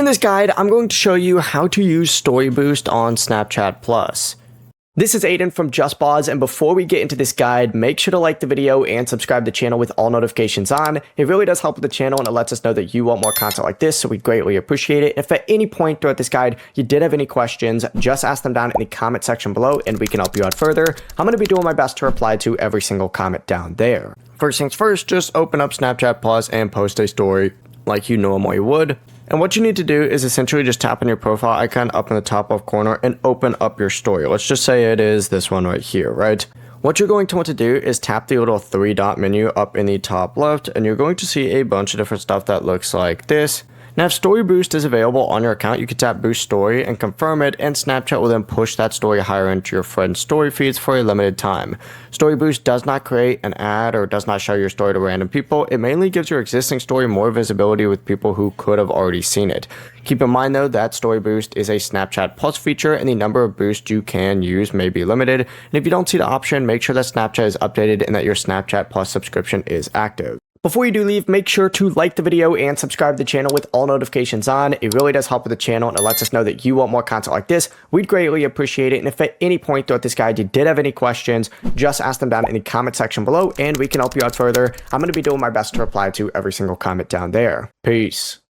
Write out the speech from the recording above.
In this guide, I'm going to show you how to use Story Boost on Snapchat Plus. This is Aiden from JustBoz, and before we get into this guide, make sure to like the video and subscribe to the channel with all notifications on. It really does help with the channel and it lets us know that you want more content like this, so we greatly appreciate it. If at any point throughout this guide you did have any questions, just ask them down in the comment section below and we can help you out further. I'm going to be doing my best to reply to every single comment down there. First things first, just open up Snapchat Plus and post a story like you normally would. And what you need to do is essentially just tap on your profile icon up in the top left corner and open up your story. Let's just say it is this one right here, right? What you're going to want to do is tap the little 3-dot menu up in the top left, and you're going to see a bunch of different stuff that looks like this. Now, if Story Boost is available on your account, you can tap Boost Story and confirm it, and Snapchat will then push that story higher into your friend's story feeds for a limited time. Story Boost does not create an ad or does not show your story to random people. It mainly gives your existing story more visibility with people who could have already seen it. Keep in mind though that Story Boost is a Snapchat Plus feature and the number of boosts you can use may be limited. And if you don't see the option, make sure that Snapchat is updated and that your Snapchat Plus subscription is active. Before you do leave, make sure to like the video and subscribe to the channel with all notifications on. It really does help with the channel and it lets us know that you want more content like this. We'd greatly appreciate it. And if at any point throughout this guide you did have any questions, just ask them down in the comment section below and we can help you out further. I'm going to be doing my best to reply to every single comment down there. Peace.